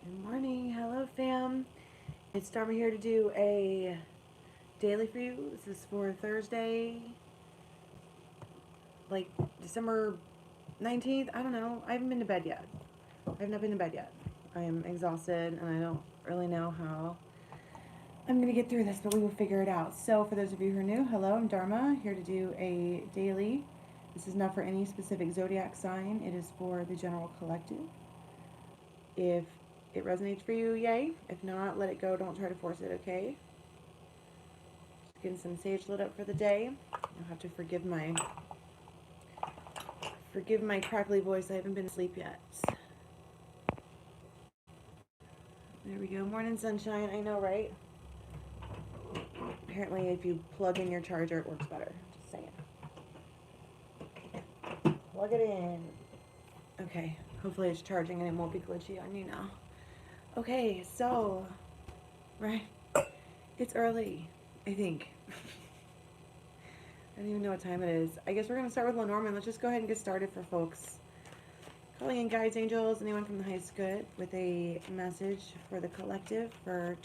Good morning. Hello, fam. It's Dharma here to do a daily for you. This is for Thursday, like December 19th. I don't know. I haven't been to bed yet. I have not been to bed yet. I am exhausted and I don't really know how I'm going to get through this, but we will figure it out. So, for those of you who are new, hello, I'm Dharma, here to do a daily. This is not for any specific zodiac sign, it is for the general collective. If it resonates for you, yay. If not, let it go. Don't try to force it, okay? Just getting some sage lit up for the day. You'll have to forgive my crackly voice. I haven't been asleep yet. There we go. Morning sunshine. I know, right? Apparently, if you plug in your charger, it works better. Just saying. Plug it in. Okay. Hopefully it's charging and it won't be glitchy on you now. Okay, so, right. It's early, I think. I don't even know what time it is. I guess we're going to start with Lenormand. Let's just go ahead and get started for folks. Calling in guides, angels, anyone from the highest good with a message for the collective for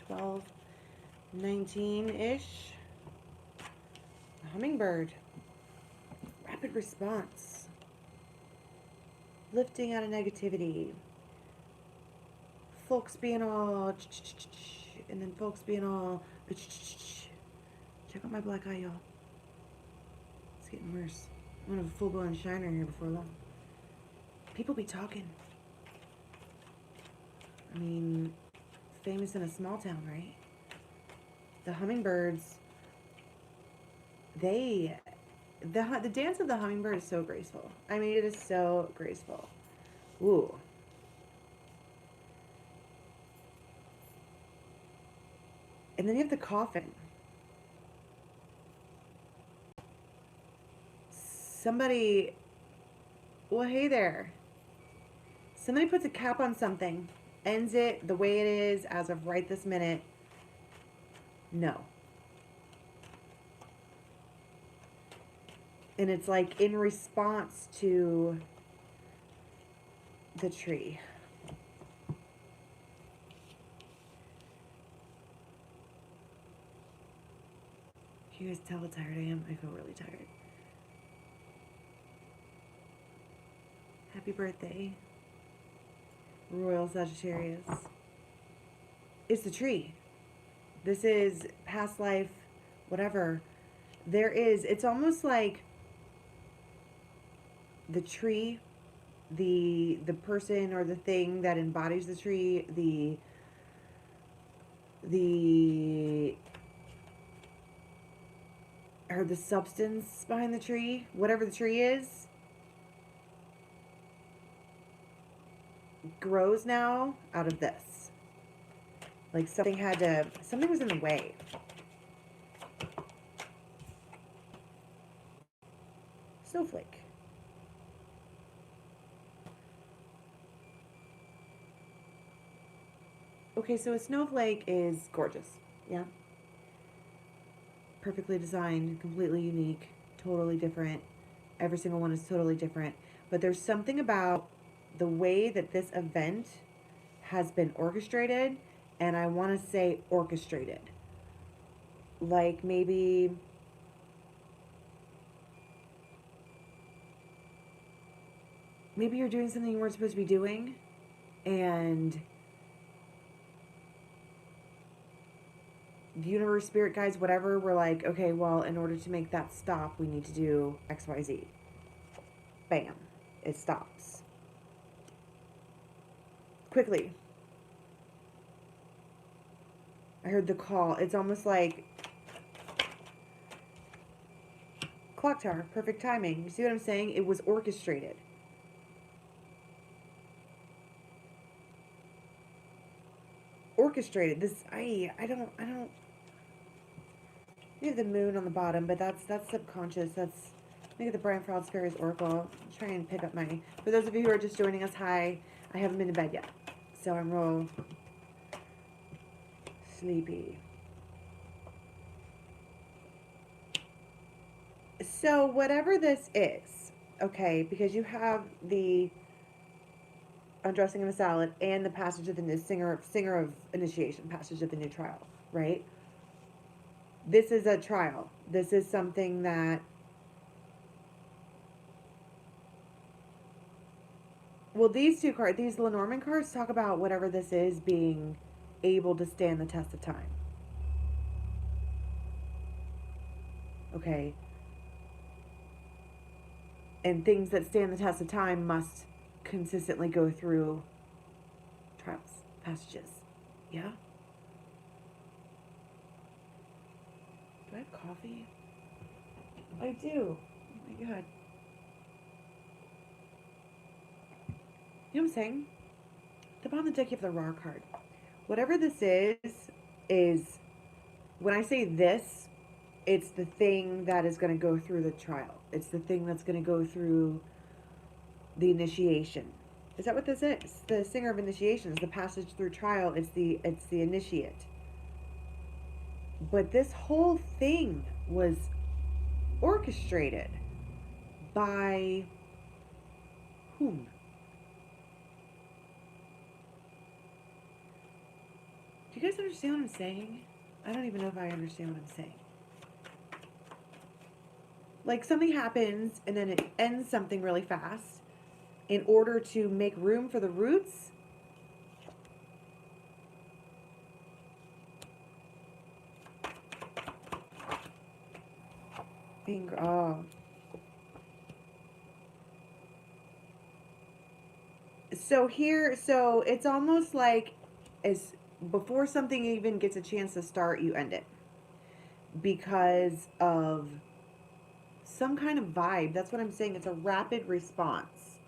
12/19-ish. Hummingbird. Rapid response. Lifting out of negativity. Folks being all and then folks being all check out my black eye, y'all. It's getting worse. I'm gonna have a full-blown shiner here before long. People be talking. I mean, famous in a small town, right? The hummingbirds, the dance of the hummingbird is so graceful. I mean, it is so graceful. Ooh. And then you have the coffin. Somebody, well, hey there. Somebody puts a cap on something, ends it the way it is as of right this minute. No. And it's like in response to the tree. Can you guys tell how tired I am? I feel really tired. Happy birthday, Royal Sagittarius. It's the tree. This is past life, whatever. It's almost like the tree, the person or the thing that embodies the tree, or the substance behind the tree, whatever the tree is, grows now out of this. Like something was in the way. Snowflake. Okay, so a snowflake is gorgeous. Yeah. Perfectly designed, completely unique, totally different. Every single one is totally different. But there's something about the way that this event has been orchestrated, and I want to say orchestrated. Like maybe you're doing something you weren't supposed to be doing, and the universe, spirit guides, whatever, we're like, okay, well, in order to make that stop, we need to do XYZ. Bam. It stops. Quickly. I heard the call. It's almost like clock tower. Perfect timing. You see what I'm saying? It was orchestrated. Orchestrated. This, I don't. You have the moon on the bottom, but that's subconscious. That's, look at the Brian Froud's Fairies Oracle. Try and pick up my, for those of you who are just joining us, hi. I haven't been to bed yet, so I'm real sleepy. So whatever this is, okay, because you have the undressing of a salad, and the passage of the singer of initiation, passage of the new trial, right? This is a trial. This is something that, well, these two cards, these Lenormand cards, talk about whatever this is being able to stand the test of time. Okay? And things that stand the test of time must consistently go through trials, passages. Yeah? Do I have coffee? I do. Oh my god. You know what I'm saying? The bottom of the deck, you have the raw card. Whatever this is, when I say this, it's the thing that is going to go through the trial. It's the thing that's going to go through the initiation. Is that what this is? The singer of initiation is the passage through trial. It's the initiate. But this whole thing was orchestrated by whom? Do you guys understand what I'm saying? I don't even know if I understand what I'm saying. Like, something happens and then it ends something really fast in order to make room for the roots. Oh. So it's almost like as before something even gets a chance to start, you end it because of some kind of vibe. That's what I'm saying. It's a rapid response.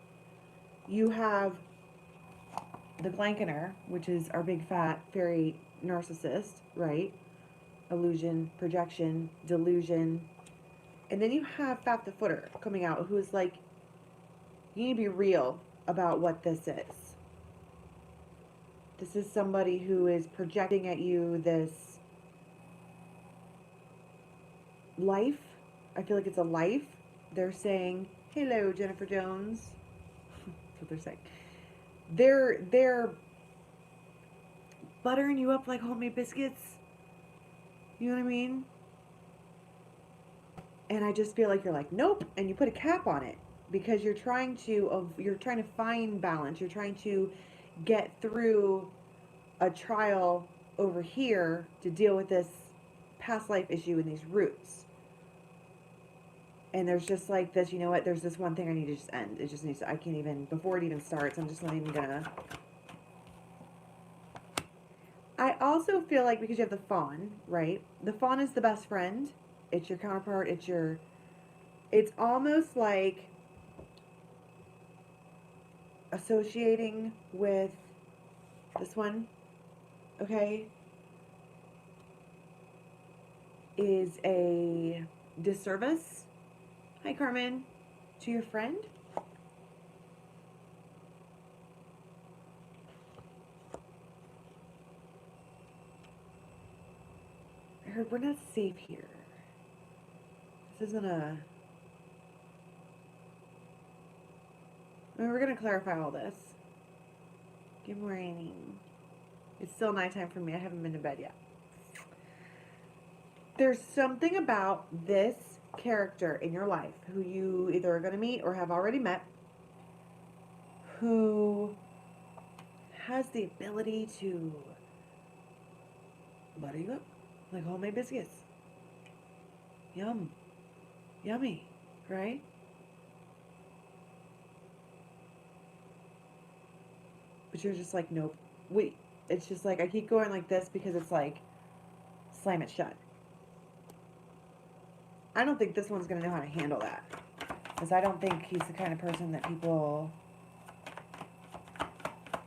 You have the Blankener, which is our big fat fairy narcissist, right? Illusion, projection, delusion. And then you have Fat the Footer coming out, who is like, you need to be real about what this is. This is somebody who is projecting at you this life. I feel like it's a life. They're saying, hello, Jennifer Jones. That's what they're saying. They're buttering you up like homemade biscuits. You know what I mean? And I just feel like you're like, nope, and you put a cap on it because you're trying to find balance. You're trying to get through a trial over here to deal with this past life issue and these roots. And there's just like this, you know what, there's this one thing I need to just end. It just needs to, I can't even, before it even starts, I'm just not even gonna. I also feel like because you have the fawn, right? The fawn is the best friend. It's your counterpart. It's almost like associating with this one, okay, is a disservice. Hi, Carmen. To your friend. I heard we're not safe here. This isn't a... I mean, we're going to clarify all this. Good morning. It's still nighttime for me. I haven't been to bed yet. There's something about this character in your life who you either are going to meet or have already met who has the ability to butter you up like homemade biscuits. Yum. Yummy, right? But you're just like, nope. Wait. It's just like, I keep going like this because it's like, slam it shut. I don't think this one's going to know how to handle that. Because I don't think he's the kind of person that people...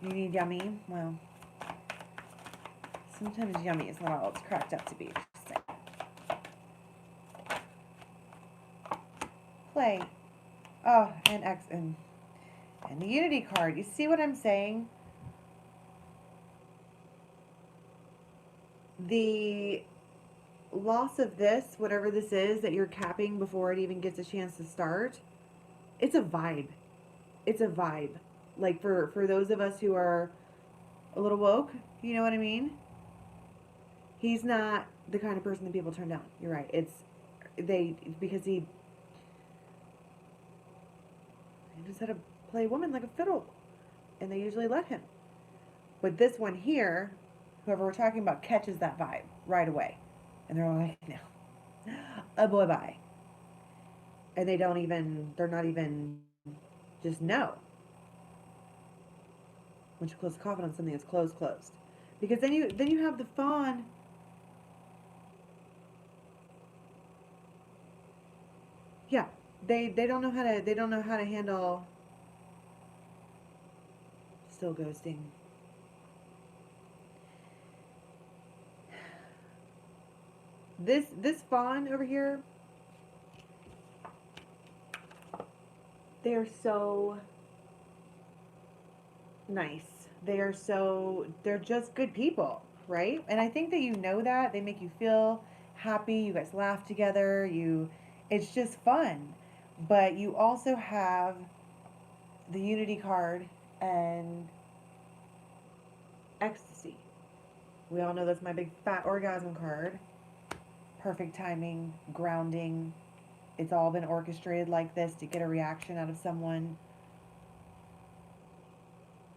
You need yummy? Well, sometimes yummy is not all it's cracked up to be. Play. Oh, and X and the Unity card. You see what I'm saying? The loss of this, whatever this is that you're capping before it even gets a chance to start, it's a vibe. It's a vibe. Like for those of us who are a little woke, you know what I mean? He's not the kind of person that people turn down. You're right. Because he knows how to play a woman like a fiddle, and they usually let him. But this one here, whoever we're talking about, catches that vibe right away, and they're like, no, a boy bye, and they're not even just no. Once you close the coffin on something that's closed, because then you have the fawn. Yeah, they don't know how to handle still ghosting. This fawn over here, they're so nice. They're just good people, right? And I think that you know that. They make you feel happy. You guys laugh together. It's just fun. But you also have the Unity card and ecstasy. We all know that's my big fat orgasm card. Perfect timing, grounding. It's all been orchestrated like this to get a reaction out of someone.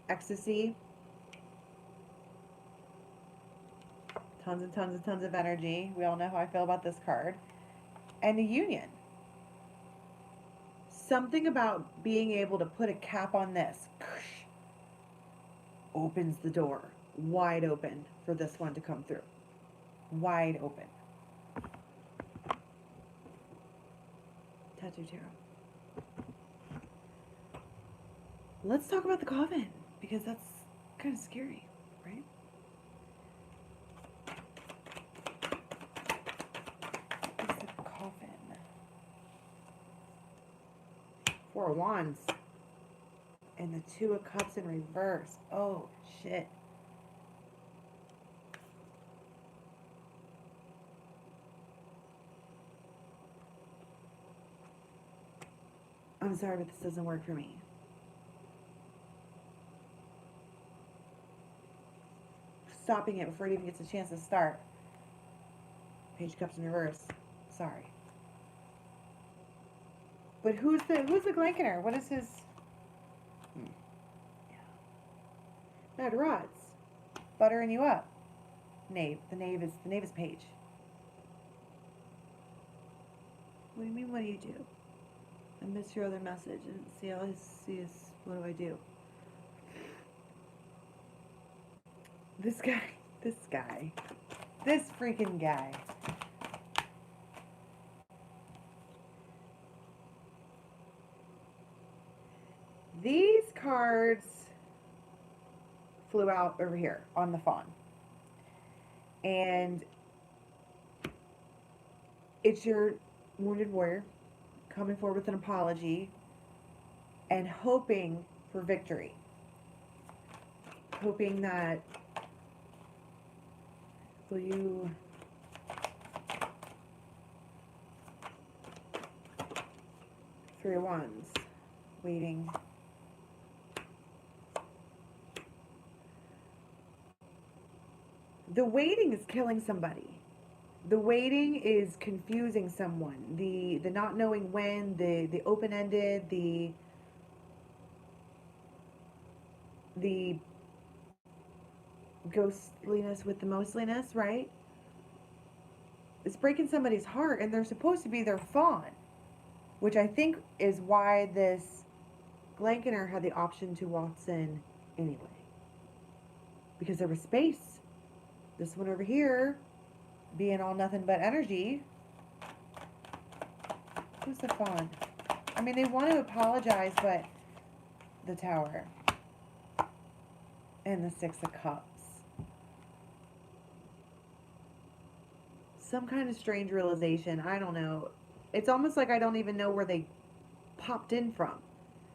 Ecstasy. Tons and tons and tons of energy. We all know how I feel about this card. And the union. Something about being able to put a cap on this opens the door wide open for this one to come through. Wide open. Tattoo tarot. Let's talk about the coffin, because that's kind of scary, right? What's the coffin? Four of Wands. And the Two of Cups in reverse. Oh, shit. I'm sorry, but this doesn't work for me. Stopping it before it even gets a chance to start. Page of Cups in reverse. Sorry. But who's the Glankener? What is his... Mad Rods. Buttering you up. Knave. The knave is Page. What do you mean, what do you do? I missed your other message. And see, all I see is, what do I do? This freaking guy. These cards flew out over here on the fawn. And it's your wounded warrior coming forward with an apology and hoping for victory. Hoping that you Three of Wands, waiting. The waiting is killing somebody. The waiting is confusing someone. The not knowing when, the open-ended, the ghostliness with the mostliness, right? It's breaking somebody's heart, and they're supposed to be their fawn, which I think is why this Glankener had the option to waltz in anyway. Because there was space. This one over here, being all nothing but energy. Who's the fawn? I mean, they want to apologize, but the Tower. And the Six of Cups. Some kind of strange realization. I don't know. It's almost like I don't even know where they popped in from.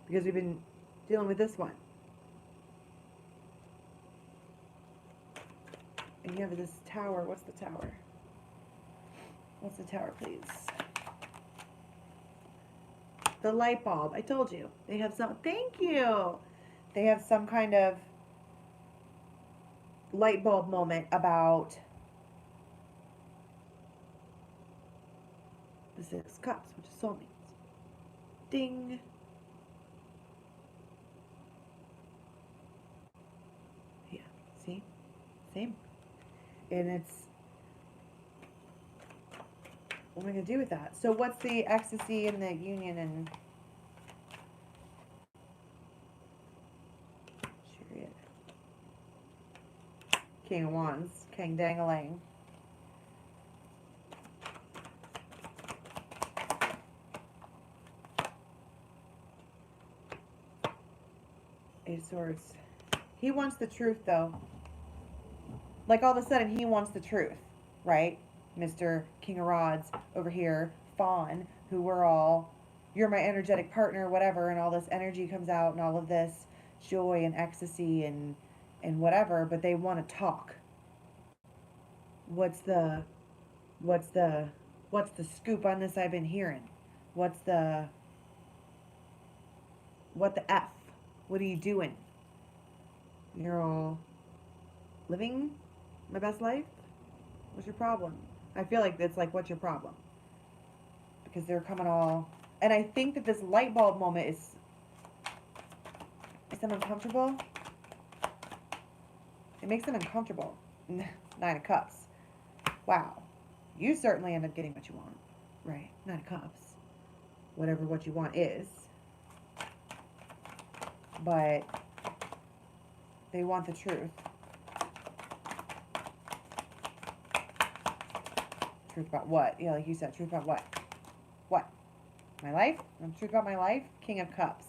Because we've been dealing with this one. And you have this Tower. What's the Tower? What's the Tower, please? The light bulb. I told you. They have some. Thank you. They have some kind of light bulb moment about the Six of Cups, which is soulmates. Ding. Yeah, see? Same. And it's, what am I going to do with that? So what's the ecstasy and the union and Chariot? King of Wands, King Dang-a-lang. Eight of Swords. He wants the truth, though. Like, all of a sudden, he wants the truth, right? Mr. King of Rods over here, Fawn, who we're all, you're my energetic partner, whatever, and all this energy comes out and all of this joy and ecstasy and whatever, but they want to talk. What's the scoop on this I've been hearing? What the F? What are you doing? You're all living my best life? What's your problem? I feel like it's like, what's your problem? Because they're coming all, and I think that this light bulb moment is them uncomfortable? It makes them uncomfortable. Nine of Cups. Wow. You certainly end up getting what you want. Right. Nine of Cups. Whatever what you want is. But they want the truth. Truth about what? Yeah, like you said, truth about what? What? My life? Truth about my life? King of Cups.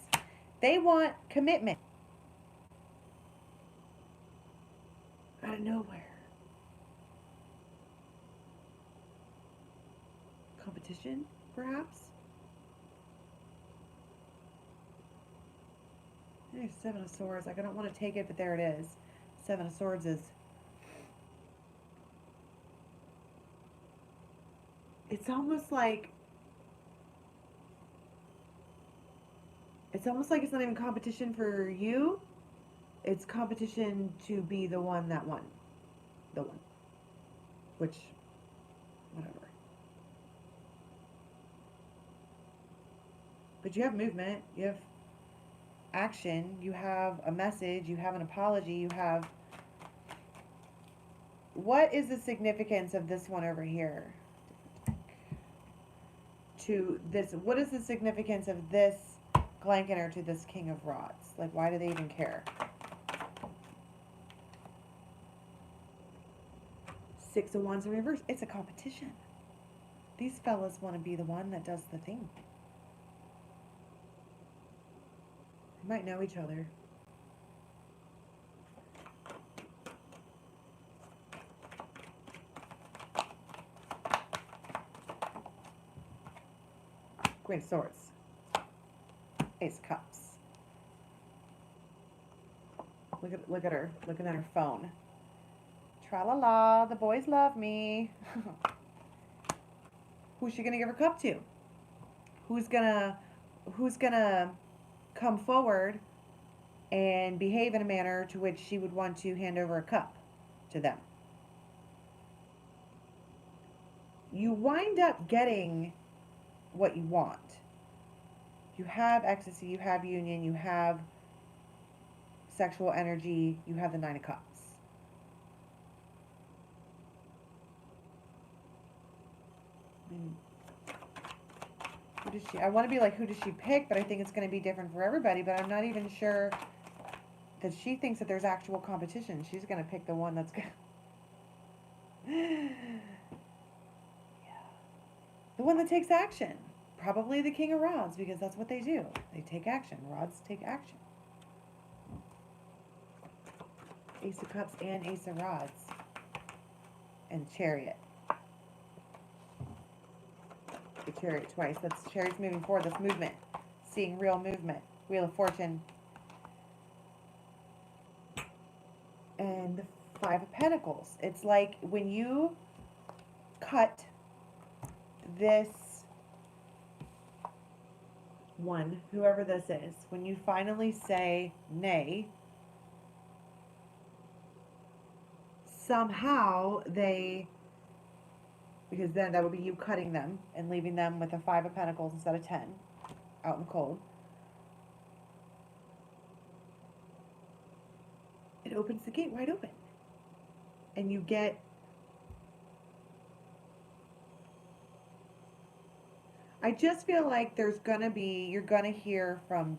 They want commitment. Out of nowhere. Competition, perhaps? There's Seven of Swords. Like, I don't want to take it, but there it is. Seven of Swords is... It's almost like... It's not even competition for you. It's competition to be the one that won. The one. Which, whatever. But you have movement. You have action. You have a message. You have an apology. You have... What is the significance of this one over here? To this... What is the significance of this Glankener to this King of Rods? Like, why do they even care? Six of Wands in reverse. It's a competition. These fellas want to be the one that does the thing. They might know each other. Queen of Swords. Ace of Cups. Look at her. Looking at her phone. Tra-la-la, the boys love me. Who's she gonna give her cup to? Who's gonna come forward and behave in a manner to which she would want to hand over a cup to them? You wind up getting what you want. You have ecstasy, you have union, you have sexual energy, you have the Nine of Cups. Who does she... I want to be like, who does she pick? But I think it's going to be different for everybody. But I'm not even sure that she thinks that there's actual competition. She's going to pick the one that's going to... Yeah. The one that takes action. Probably the King of Rods, because that's what they do. They take action. Rods take action. Ace of Cups and Ace of Rods. And Chariot. The Chariot twice. That's Chariot's moving forward. That's movement. Seeing real movement. Wheel of Fortune. And the Five of Pentacles. It's like when you cut this one, whoever this is, when you finally say nay, somehow they, because then that would be you cutting them and leaving them with a 5 of Pentacles instead of 10 out in the cold. It opens the gate wide open. And you get, I just feel like there's gonna be, you're gonna hear from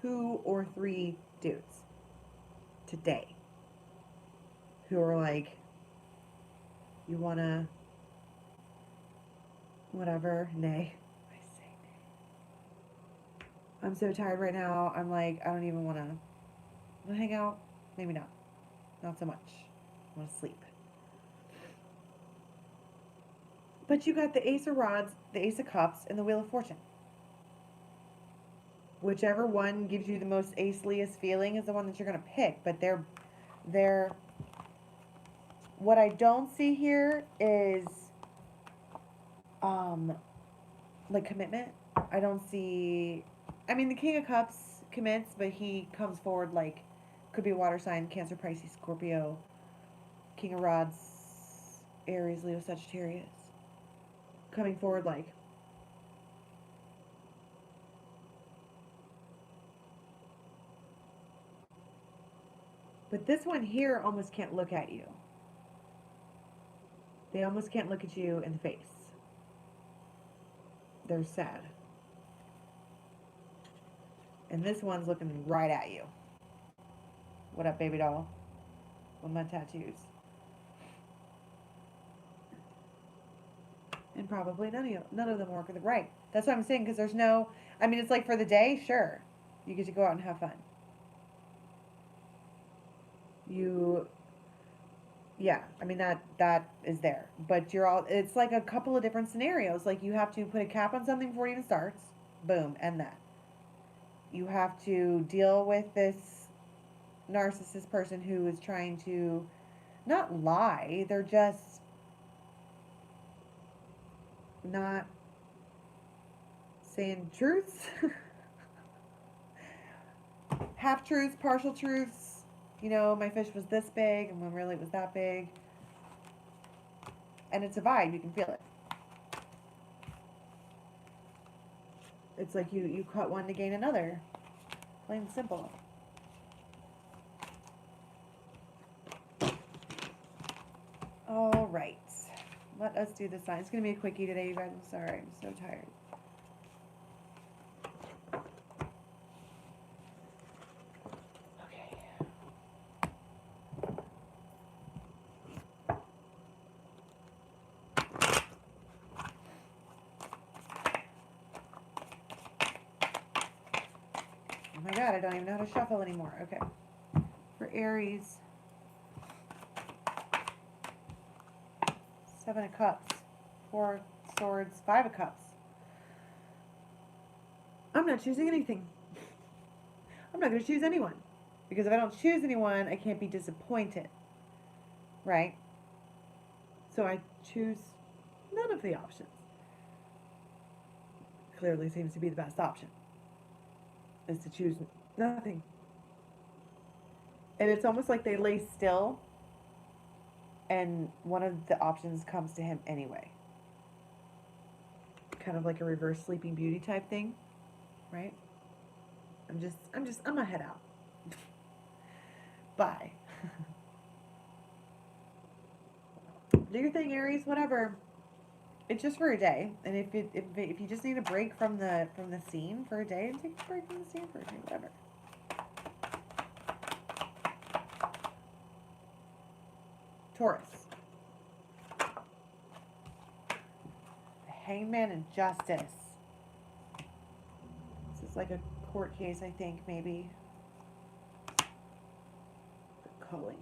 2 or 3 dudes today who are like, you wanna, whatever, nay. I say nay. I'm so tired right now. I'm like, I don't even wanna hang out. Maybe not. Not so much. I wanna sleep. But you got the Ace of Rods, the Ace of Cups, and the Wheel of Fortune. Whichever one gives you the most aceliest feeling is the one that you're going to pick. But they're, what I don't see here is, like commitment. I don't see, I mean, the King of Cups commits, but he comes forward like, could be a water sign, Cancer, Pisces, Scorpio, King of Rods, Aries, Leo, Sagittarius. Coming forward like, but this one here almost can't look at you. They almost can't look at you in the face. They're sad. And this one's looking right at you. What up, baby doll? With my tattoos. And probably none of them work right. That's what I'm saying, because there's no, I mean, it's like for the day, sure. You get to go out and have fun. Yeah, I mean, that is there. But you're all, it's like a couple of different scenarios. Like, you have to put a cap on something before it even starts. Boom, end that. You have to deal with this narcissist person who is trying to not lie, they're just not saying truths. Half truths, partial truths. You know, my fish was this big and when really it was that big. And it's a vibe, you can feel it. It's like you cut one to gain another. Plain and simple. All right. Let us do this sign. It's going to be a quickie today, you guys. I'm sorry. I'm so tired. Okay. Oh my God, I don't even know how to shuffle anymore. Okay. For Aries, 7 of Cups, 4 Swords, 5 of Cups. I'm not choosing anything. I'm not going to choose anyone. Because if I don't choose anyone, I can't be disappointed. Right? So I choose none of the options. Clearly seems to be the best option. Is to choose nothing. And it's almost like they lay still and one of the options comes to him anyway. Kind of like a reverse Sleeping Beauty type thing, right? I'm gonna head out. Bye. Do your thing, Aries, whatever. It's just for a day. And if you just need a break from the scene for a day, take a break from the scene for a day, whatever. Taurus. The Hangman and Justice. This is like a court case, I think, maybe. The culling.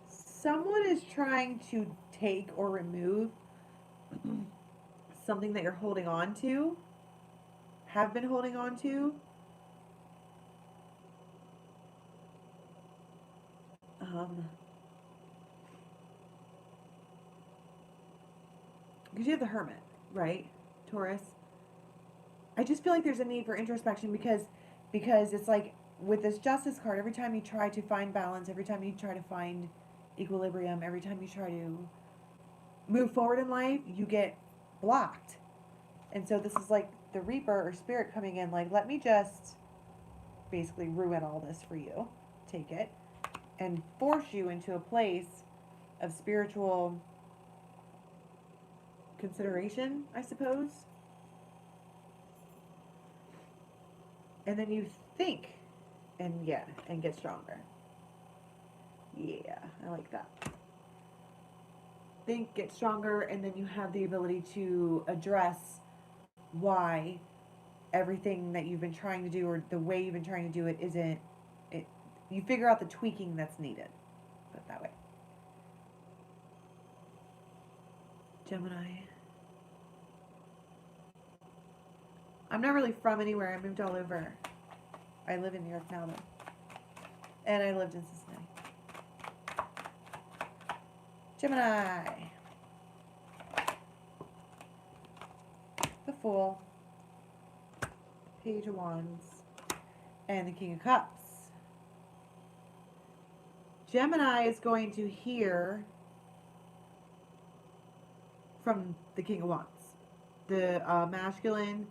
Someone is trying to take or remove something that you're holding on to, have been holding on to. Because you have the Hermit, right? Taurus. I just feel like there's a need for introspection because it's like with this Justice card, every time you try to find balance, every time you try to find equilibrium, every time you try to move forward in life, you get blocked. And so this is like the Reaper or Spirit coming in, like, let me just basically ruin all this for you, take it, and force you into a place of spiritual consideration, I suppose. And then you think and get stronger. Yeah, I like that. Think, get stronger, and then you have the ability to address why everything that you've been trying to do or the way you've been trying to do it isn't it. You figure out the tweaking that's needed. Put it that way. Gemini. I'm not really from anywhere. I moved all over. I live in New York now, though. And I lived in Cincinnati. Gemini. The Fool. Page of Wands. And the King of Cups. Gemini is going to hear from the King of Wands. The masculine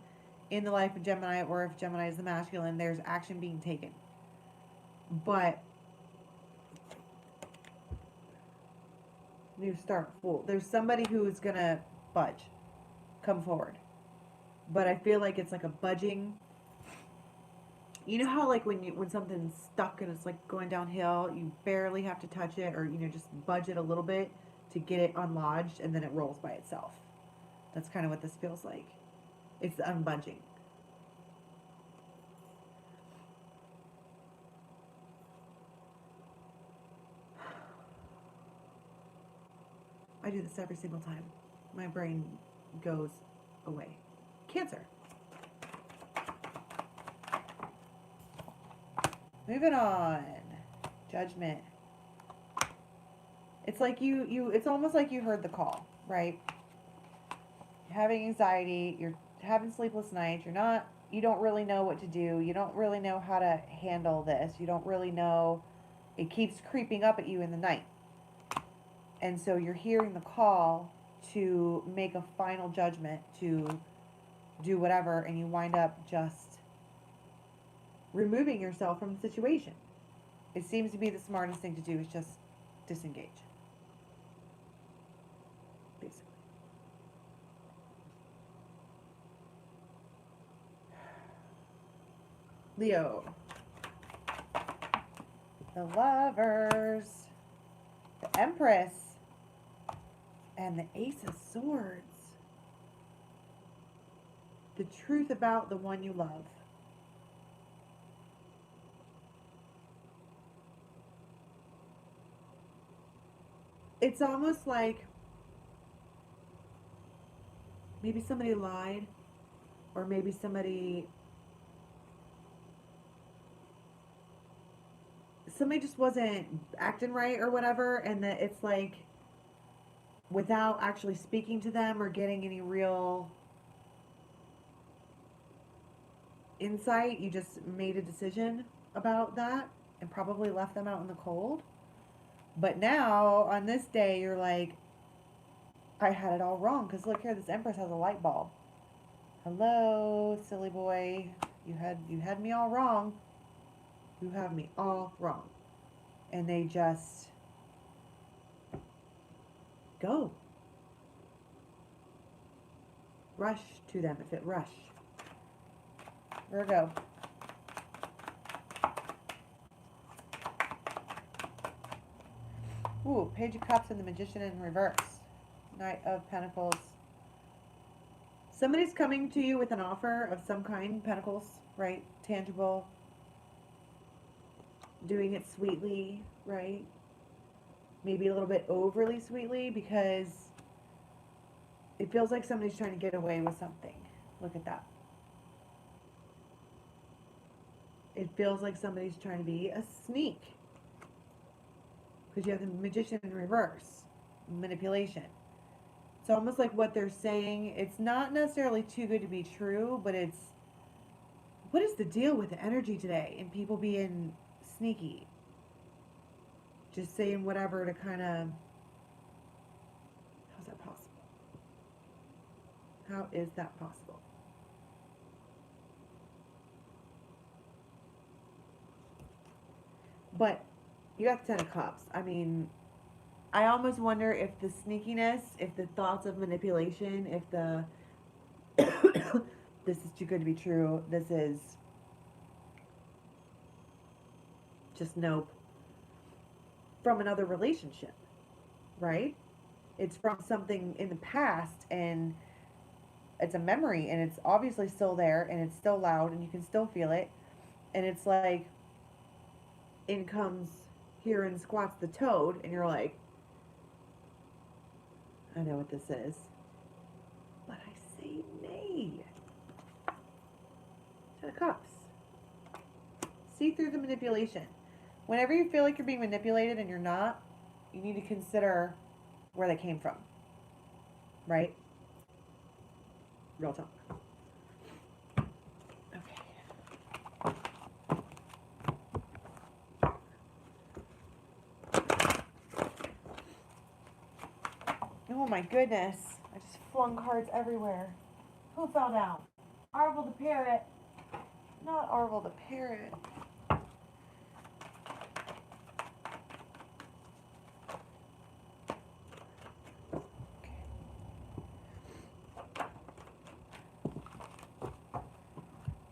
in the life of Gemini, or if Gemini is the masculine, there's action being taken. But New Start, Fool. There's somebody who's gonna budge, come forward. But I feel like it's like a budging. You know how like when something's stuck and it's like going downhill, you barely have to touch it, or just budge it a little bit to get it unlodged, and then it rolls by itself. That's kind of what this feels like. It's the unbudging. I do this every single time. My brain goes away. Cancer. Moving on. Judgment. It's like it's almost like you heard the call, right? You're having anxiety, you're having sleepless nights, you don't really know what to do, you don't really know how to handle this, you don't really know, it keeps creeping up at you in the night. And so you're hearing the call to make a final judgment, to do whatever, and you wind up just removing yourself from the situation. It seems to be the smartest thing to do, is just disengage. Basically. Leo. The Lovers. The Empress. And the Ace of Swords. The truth about the one you love. It's almost like maybe somebody lied, or maybe somebody just wasn't acting right or whatever, and that it's like without actually speaking to them or getting any real insight, you just made a decision about that and probably left them out in the cold. But now, on this day, you're like, I had it all wrong. Because look here, this Empress has a light bulb. Hello, silly boy. You had me all wrong. You have me all wrong. And they just go. Rush to them if it rush. Virgo. Ooh, Page of Cups and the Magician in reverse. Knight of Pentacles. Somebody's coming to you with an offer of some kind. Pentacles, right? Tangible. Doing it sweetly, right? Maybe a little bit overly sweetly, because it feels like somebody's trying to get away with something. Look at that. It feels like somebody's trying to be a sneak. Because you have the Magician in reverse. Manipulation. It's almost like what they're saying. It's not necessarily too good to be true, but it's, what is the deal with the energy today and people being sneaky? Just saying whatever to kind of, how's that possible? How is that possible? But you got the Ten of Cups. I mean, I almost wonder if the sneakiness, if the thoughts of manipulation, if the this is too good to be true, this is just nope, from another relationship, right? It's from something in the past, and it's a memory, and it's obviously still there, and it's still loud, and you can still feel it. And it's like, in comes here and squats the toad, and you're like, I know what this is, but I say nay. Ten of Cups. See through the manipulation. Whenever you feel like you're being manipulated and you're not, you need to consider where they came from. Right? Real talk. Okay. Oh my goodness. I just flung cards everywhere. Who fell down? Arvel the parrot. Not Arvel the parrot.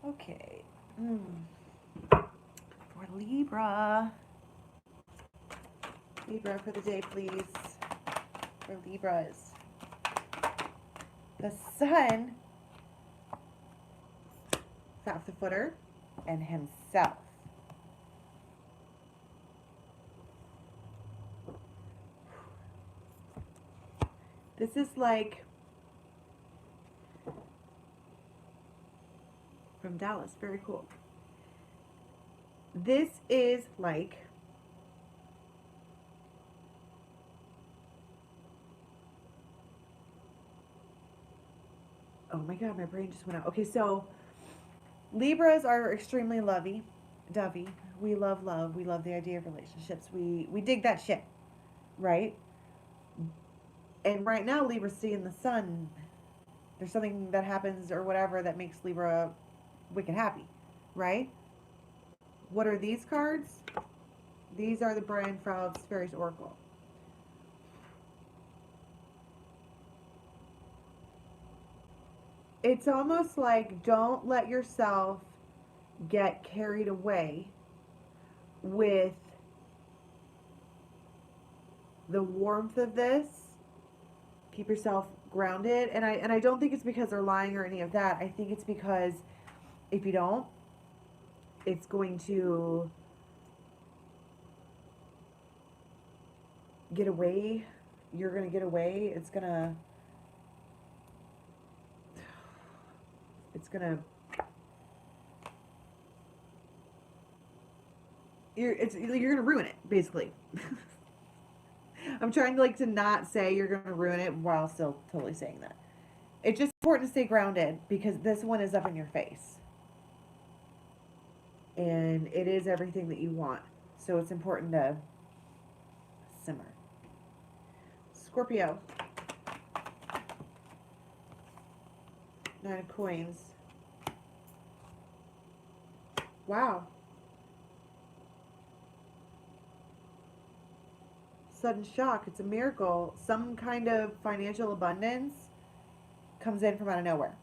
Okay. For Libra. Libra for the day, please. For Libras. The Sun. South the footer. And himself. This is like from Dallas. Very cool. This is like oh my god, my brain just went out. Okay, so Libras are extremely lovey-dovey. We love love. We love the idea of relationships. We dig that shit, right? And right now, Libra's seeing the sun. There's something that happens or whatever that makes Libra wicked happy, right? What are these cards? These are the Brian Froud's Fairies Oracle. It's almost like don't let yourself get carried away with the warmth of this. Keep yourself grounded. And I don't think it's because they're lying or any of that. I think it's because if you don't, it's going to get away. You're going to get away. It's going to you're going to ruin it, basically. I'm trying to not say you're going to ruin it while still totally saying that. It's just important to stay grounded because this one is up in your face. And it is everything that you want. So it's important to simmer. Scorpio. Nine of Coins. Wow. Sudden shock. It's a miracle. Some kind of financial abundance comes in from out of nowhere.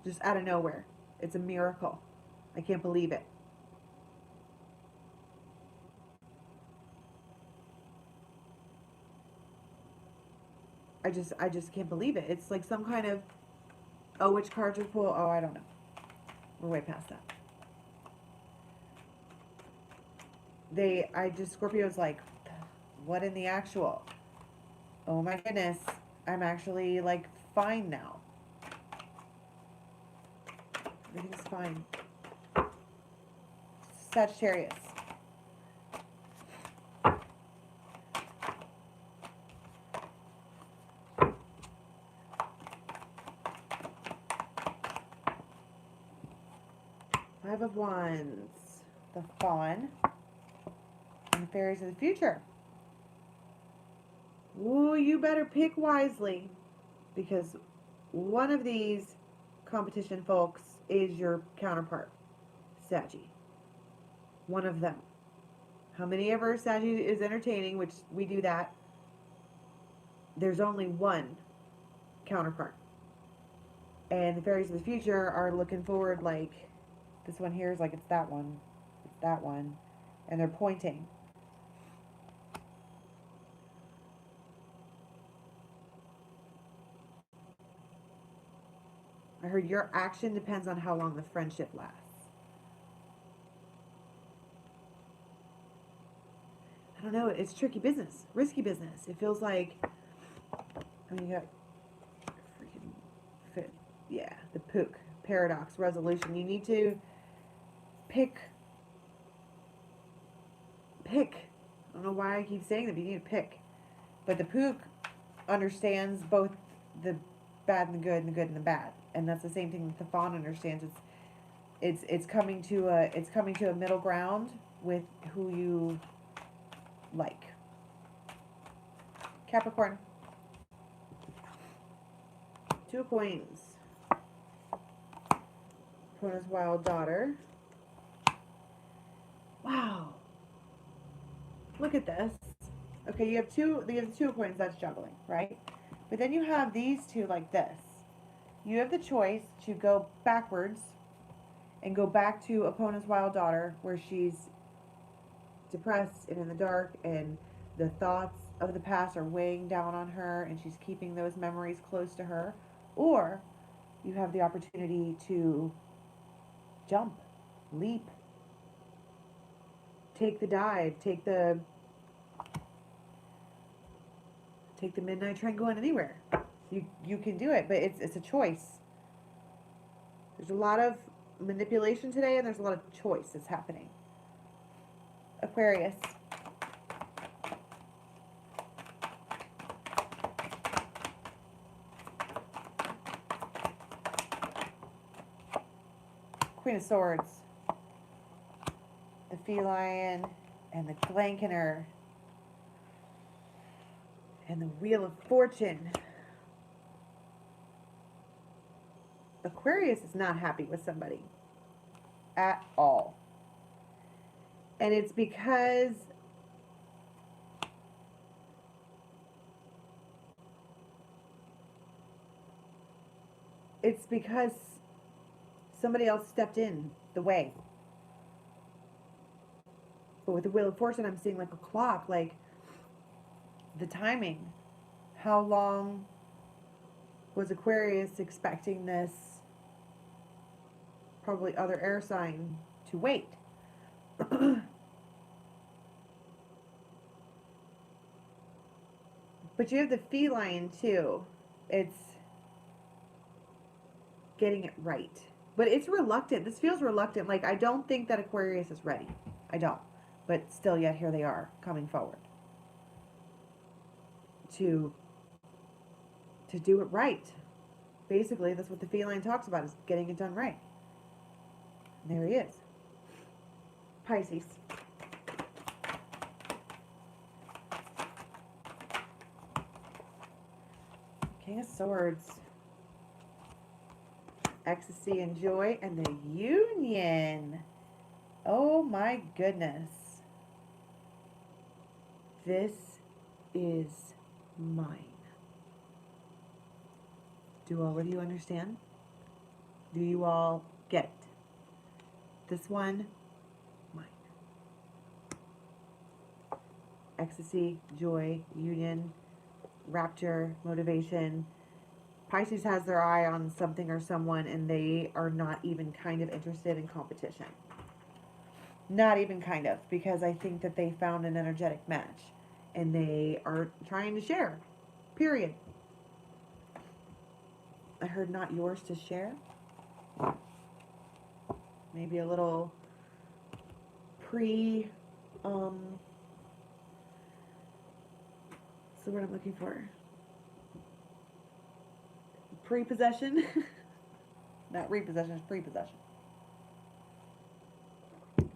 Just out of nowhere. It's a miracle. I can't believe it. I just can't believe it. It's like some kind of, oh, which cards are pull? Oh, I don't know. We're way past that. Scorpio's like, what in the actual? Oh my goodness. I'm actually fine now. Everything's fine. Sagittarius. of Wands, the Fawn, and the Fairies of the Future. Ooh, you better pick wisely, because one of these competition folks is your counterpart, Saggy. One of them. How many ever Saggy is entertaining, which we do that, there's only one counterpart. And the Fairies of the Future are looking forward, like, this one here is like, it's that one, and they're pointing. I heard your action depends on how long the friendship lasts. I don't know, it's tricky business, risky business. It feels like, I mean, you got freaking fit, yeah, the Pook, paradox, resolution. You need to pick. I don't know why I keep saying that, but you need to pick. But the Pook understands both the bad and the good, and the good and the bad, and that's the same thing that the Fawn understands. It's coming to a middle ground with who you like. Capricorn. 2 of Coins. Opponent's wild daughter. Wow. Look at this. Okay, you have the 2 of Coins, that's juggling, right? But then you have these two like this. You have the choice to go backwards and go back to opponent's wild daughter, where she's depressed and in the dark, and the thoughts of the past are weighing down on her, and she's keeping those memories close to her. Or you have the opportunity to jump, leap, take the dive, take the midnight train going anywhere. You can do it, but it's a choice. There's a lot of manipulation today, and there's a lot of choice that's happening. Aquarius. Queen of Swords. The feline and the Glankener. And the Wheel of Fortune. Aquarius is not happy with somebody at all. And it's because somebody else stepped in the way. But with the Wheel of Fortune, I'm seeing like a clock, like the timing. How long was Aquarius expecting this probably other air sign to wait? But you have the feline too. It's getting it right. But it's reluctant. This feels reluctant. Like, I don't think that Aquarius is ready. I don't. But still, yet here they are coming forward to do it right. Basically, that's what the feline talks about, is getting it done right. And there he is. Pisces. King of Swords. Ecstasy and joy, and the Union. Oh my goodness. This is mine. Do all of you understand? Do you all get it? This one, mine. Ecstasy, joy, union, rapture, motivation. Pisces has their eye on something or someone, and they are not even kind of interested in competition. Not even kind of, because I think that they found an energetic match, and they are trying to share, period. I heard not yours to share. Maybe a little what's the word I'm looking for? Pre-possession. Not repossession, it's pre-possession.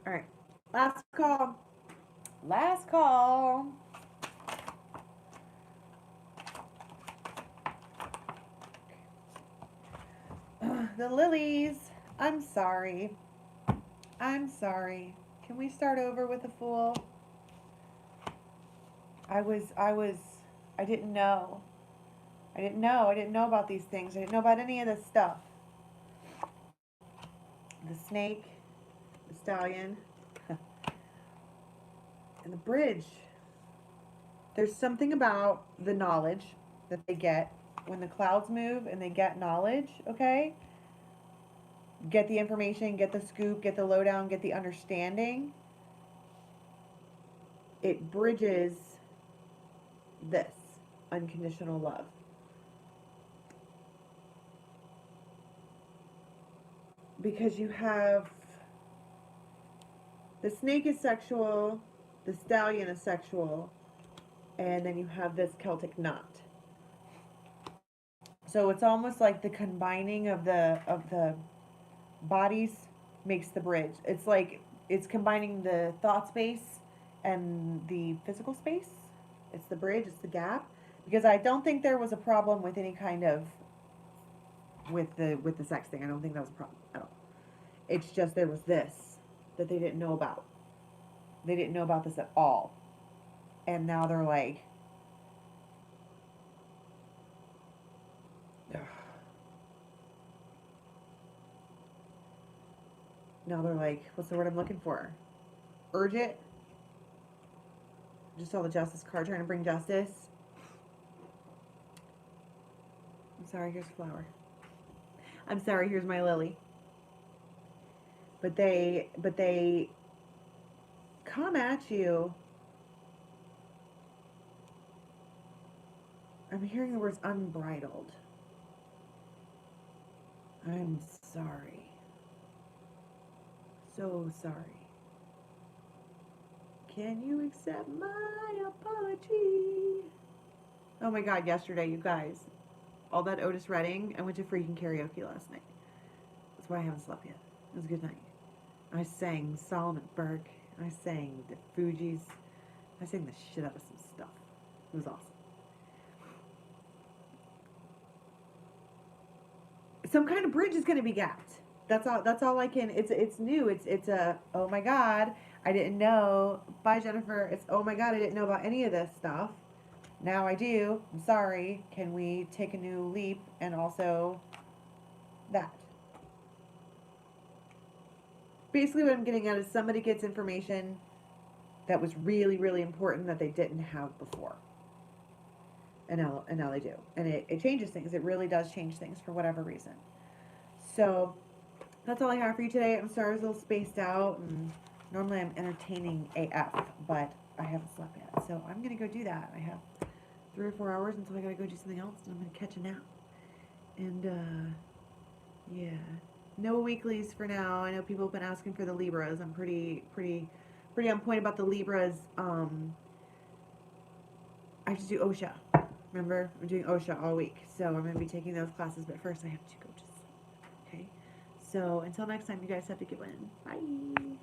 All right. Last call. Last call. The lilies. I'm sorry. I'm sorry. Can we start over with a fool? I didn't know. I didn't know about these things. I didn't know about any of this stuff. The snake, the stallion, and the bridge. There's something about the knowledge that they get when the clouds move and they get knowledge, okay? Get the information, get the scoop, get the lowdown, get the understanding. It bridges this unconditional love. Because you have the snake is sexual, the stallion is sexual, and then you have this Celtic knot. So it's almost like the combining of the bodies makes the bridge. It's like it's combining the thought space and the physical space. It's the bridge, it's the gap. Because I don't think there was a problem with any kind of with the sex thing. I don't think that was a problem at all. It's just there was this that they didn't know about. They didn't know about this at all. And now they're like, what's the word I'm looking for? Urgent. Just saw the justice card trying to bring justice. I'm sorry, here's a flower. I'm sorry, here's my lily. But they come at you. I'm hearing the words unbridled. I'm sorry. So sorry. Can you accept my apology? Oh my God, yesterday, you guys. All that Otis Redding, I went to freaking karaoke last night. That's why I haven't slept yet. It was a good night. I sang Solomon Burke. I sang the Fugees. I sang the shit out of some stuff. It was awesome. Some kind of bridge is going to be gapped. That's all I can. It's new. It's a, oh my God, I didn't know. Bye, Jennifer. It's, oh my God, I didn't know about any of this stuff. Now I do. I'm sorry. Can we take a new leap? And also that. Basically what I'm getting at is somebody gets information that was really, really important that they didn't have before. And now they do. And it changes things. It really does change things for whatever reason. So that's all I have for you today. I'm sorry I was a little spaced out, and normally I'm entertaining AF, but I haven't slept yet. So I'm going to go do that. I have 3 or 4 hours until I got to go do something else, and I'm going to catch a nap. And, yeah. No weeklies for now. I know people have been asking for the Libras. I'm pretty on point about the Libras. I have to do OSHA. Remember, I'm doing OSHA all week. So I'm going to be taking those classes, but first I have to go to sleep. Okay? So until next time, you guys have a good one. Bye.